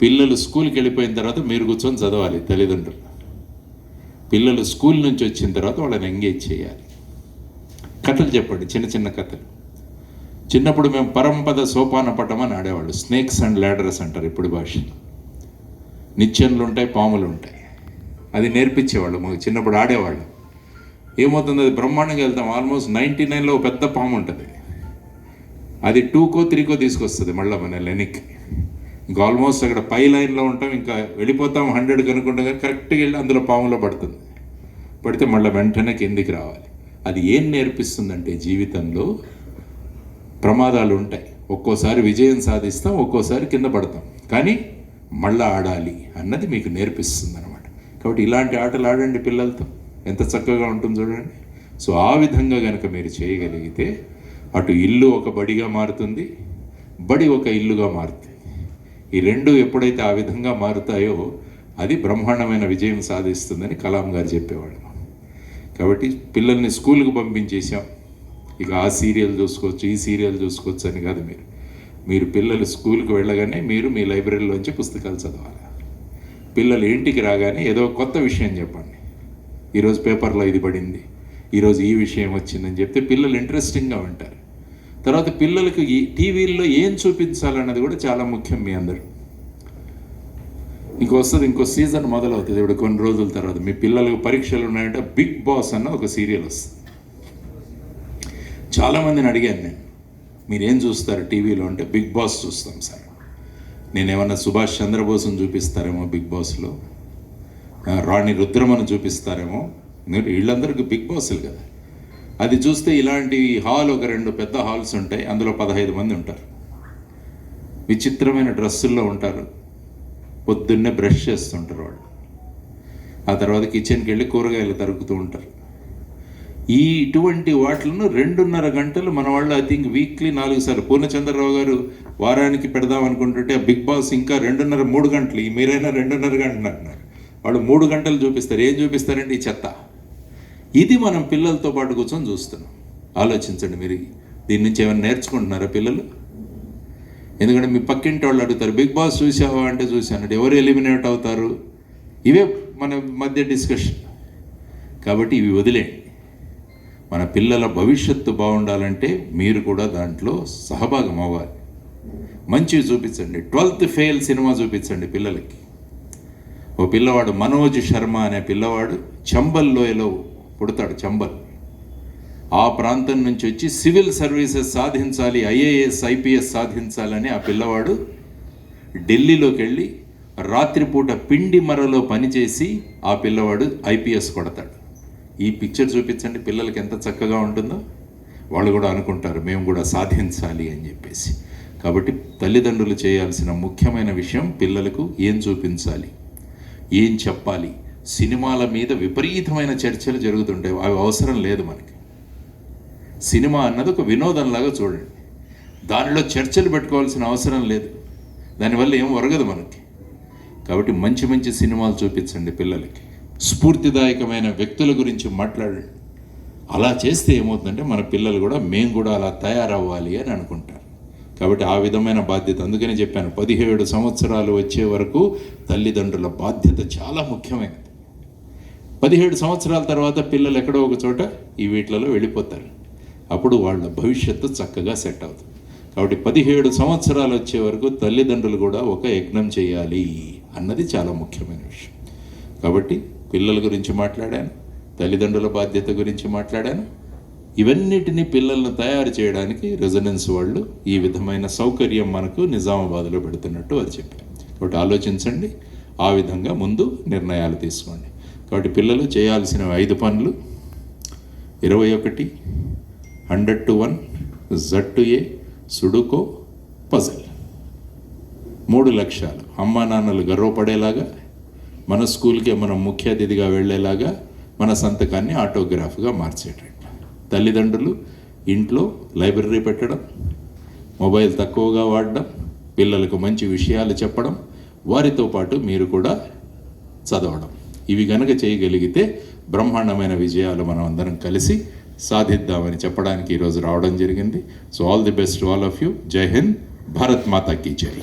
పిల్లలు స్కూల్కి వెళ్ళిపోయిన తర్వాత మీరు కూర్చొని చదవాలి తల్లిదండ్రులు. పిల్లలు స్కూల్ నుంచి వచ్చిన తర్వాత వాళ్ళని ఎంగేజ్ చేయాలి. కథలు చెప్పండి, చిన్న చిన్న కథలు. చిన్నప్పుడు మేము పరంపద సోపాన పటం అని ఆడేవాళ్ళు. స్నేక్స్ అండ్ ల్యాడర్స్ అంటారు ఇప్పుడు భాషలో. నిచ్చెనలు ఉంటాయి, పాములు ఉంటాయి. అది నేర్పించేవాళ్ళు మాకు చిన్నప్పుడు ఆడేవాళ్ళు. ఏమవుతుంది, అది బ్రహ్మాండంగా వెళ్తాం. ఆల్మోస్ట్ 99లో పెద్ద పాము ఉంటుంది. అది 2కో 3కో తీసుకొస్తుంది మళ్ళీ మన వెనక్కి. ఇంకా ఆల్మోస్ట్ అక్కడ పై లైన్లో ఉంటాం, ఇంకా వెళ్ళిపోతాం 100 కనుక్కుంటాం, కానీ కరెక్ట్గా వెళ్ళి అందులో పాములో పడుతుంది. పడితే మళ్ళీ వెంటనే కిందికి రావాలి. అది ఏం నేర్పిస్తుందంటే జీవితంలో ప్రమాదాలు ఉంటాయి. ఒక్కోసారి విజయం సాధిస్తాం, ఒక్కోసారి కింద పడతాం, కానీ మళ్ళీ ఆడాలి అన్నది మీకు నేర్పిస్తుంది అనమాట. కాబట్టి ఇలాంటి ఆటలు ఆడండి పిల్లలతో, ఎంత చక్కగా ఉంటుంది చూడండి. సో ఆ విధంగా కనుక మీరు చేయగలిగితే అటు ఇల్లు ఒక బడిగా మారుతుంది, బడి ఒక ఇల్లుగా మారుతుంది. ఈ రెండు ఎప్పుడైతే ఆ విధంగా మారుతాయో అది బ్రహ్మాండమైన విజయం సాధిస్తుందని కలాం గారు చెప్పేవాడు. కాబట్టి పిల్లల్ని స్కూల్కి పంపించేసాం, ఇక ఆ సీరియల్ చూసుకోవచ్చు, ఈ సీరియల్ చూసుకోవచ్చు అని కాదు. మీరు పిల్లలు స్కూల్కి వెళ్ళగానే మీరు మీ లైబ్రరీలోంచి పుస్తకాలు చదవాలి. పిల్లలు ఇంటికి రాగానే ఏదో కొత్త విషయం చెప్పండి. ఈరోజు పేపర్లో ఇది పడింది, ఈరోజు ఈ విషయం వచ్చిందని చెప్తే పిల్లలు ఇంట్రెస్టింగ్గా ఉంటారు. తర్వాత పిల్లలకు ఈ టీవీల్లో ఏం చూపించాలన్నది కూడా చాలా ముఖ్యం. మీ అందరూ ఇంకో సీజన్ మొదలవుతుంది ఇప్పుడు కొన్ని రోజుల తర్వాత. మీ పిల్లలకు పరీక్షలు ఉన్నాయంటే బిగ్ బాస్ అన్న ఒక సీరియల్ వస్తుంది. చాలామందిని అడిగాను నేను, మీరేం చూస్తారు టీవీలో అంటే బిగ్ బాస్ చూస్తాం సార్. నేనేమన్నా సుభాష్ చంద్రబోస్ని చూపిస్తారేమో బిగ్ బాస్లో, రాణి రుద్రమను చూపిస్తారేమో. వీళ్ళందరికీ బిగ్ బాస్లు కదా. అది చూస్తే ఇలాంటి హాల్ ఒక 2 పెద్ద హాల్స్ ఉంటాయి, అందులో 15 మంది ఉంటారు. విచిత్రమైన డ్రెస్సుల్లో ఉంటారు, పొద్దున్నే బ్రష్ చేస్తుంటారు వాళ్ళు. ఆ తర్వాత కిచెన్కి వెళ్ళి కూరగాయలు తరుకుతూ ఉంటారు. ఇటువంటి వాటిలను 2.5 గంటలు మన వాళ్ళు ఐ థింక్ వీక్లీ 4 సార్లు. పూర్ణచంద్రరావు గారు వారానికి పెడదాం అనుకుంటుంటే ఆ బిగ్ బాస్ ఇంకా 2.5-3 గంటలు, మీరైనా 2.5 గంటలు అంటున్నారు. వాళ్ళు 3 గంటలు చూపిస్తారు. ఏం చూపిస్తారంటే ఈ చెత్త. ఇది మనం పిల్లలతో పాటు కూర్చొని చూస్తున్నాం. ఆలోచించండి, మీరు దీని నుంచి ఏమైనా నేర్చుకుంటున్నారా పిల్లలు? ఎందుకంటే మీ పక్కింటి వాళ్ళు అడుగుతారు, బిగ్ బాస్ చూసావా అంటే చూశాను, ఎవరు ఎలిమినేట్ అవుతారు, ఇవే మన మధ్య డిస్కషన్. కాబట్టి ఇవి వదిలేయండి. మన పిల్లల భవిష్యత్తు బాగుండాలంటే మీరు కూడా దాంట్లో సహభాగం అవ్వాలి. మంచివి చూపించండి. 12th ఫెయిల్ సినిమా చూపించండి పిల్లలకి. ఓ పిల్లవాడు మనోజ్ శర్మ అనే పిల్లవాడు చంబల్ లోయలో పుడతాడు. చంబల్ ఆ ప్రాంతం నుంచి వచ్చి సివిల్ సర్వీసెస్ సాధించాలి, IAS IPS సాధించాలని ఆ పిల్లవాడు ఢిల్లీలోకి వెళ్ళి రాత్రిపూట పిండి మరలో పనిచేసి ఆ పిల్లవాడు IPS కొడతాడు. ఈ పిక్చర్ చూపించండి పిల్లలకి, ఎంత చక్కగా ఉంటుందో. వాళ్ళు కూడా అనుకుంటారు మేము కూడా సాధించాలి అని చెప్పేసి. కాబట్టి తల్లిదండ్రులు చేయాల్సిన ముఖ్యమైన విషయం పిల్లలకు ఏం చూపించాలి, ఏం చెప్పాలి. సినిమాల మీద విపరీతమైన చర్చలు జరుగుతుంటాయి, అవి అవసరం లేదు మనకి. సినిమా అన్నది ఒక వినోదంలాగా చూడండి, దానిలో చర్చలు పెట్టుకోవాల్సిన అవసరం లేదు, దానివల్ల ఏం ఒరగదు మనకి. కాబట్టి మంచి మంచి సినిమాలు చూపించండి పిల్లలకి. స్ఫూర్తిదాయకమైన వ్యక్తుల గురించి మాట్లాడండి. అలా చేస్తే ఏమవుతుందంటే మన పిల్లలు కూడా మేము కూడా అలా తయారవ్వాలి అని అనుకుంటారు. కాబట్టి ఆ విధమైన బాధ్యత, అందుకనే చెప్పాను 17 సంవత్సరాలు వచ్చే వరకు తల్లిదండ్రుల బాధ్యత చాలా ముఖ్యమైనది. 17 సంవత్సరాల తర్వాత పిల్లలు ఎక్కడో ఒక చోట ఈ వీటిలలో వెళ్ళిపోతారు. అప్పుడు వాళ్ళ భవిష్యత్తు చక్కగా సెట్ అవుతుంది. కాబట్టి 17 సంవత్సరాలు వచ్చే వరకు తల్లిదండ్రులు కూడా ఒక యజ్ఞం చేయాలి అన్నది చాలా ముఖ్యమైన విషయం. కాబట్టి పిల్లల గురించి మాట్లాడాను, తల్లిదండ్రుల బాధ్యత గురించి మాట్లాడాను. ఇవన్నిటినీ పిల్లలను తయారు చేయడానికి రెజొనెన్స్ వాళ్ళు ఈ విధమైన సౌకర్యం మనకు నిజామాబాద్లో పెడుతున్నట్టు అది చెప్పారు. కాబట్టి ఆలోచించండి, ఆ విధంగా ముందు నిర్ణయాలు తీసుకోండి. కాబట్టి పిల్లలు చేయాల్సిన 5 పనులు: 21 100 to 1, Z to A, సుడుకో, puzzle. 3 లక్ష్యాలు. అమ్మా నాన్నలు గర్వపడేలాగా, మన స్కూల్కే మనం ముఖ్య అతిథిగా వెళ్ళేలాగా, మన సంతకాన్ని ఆటోగ్రాఫ్గా మార్చేటట్టు. తల్లిదండ్రులు ఇంట్లో లైబ్రరీ పెట్టడం, మొబైల్ తక్కువగా వాడడం, పిల్లలకు మంచి విషయాలు చెప్పడం, వారితో పాటు మీరు కూడా చదవడం. ఇవి గనక చేయగలిగితే బ్రహ్మాండమైన విజయాలు మనం అందరం కలిసి సాధిద్దామని చెప్పడానికి ఈరోజు రావడం జరిగింది. So all the best to all of you. జై హింద్, భారత్ మాతా కీ జై.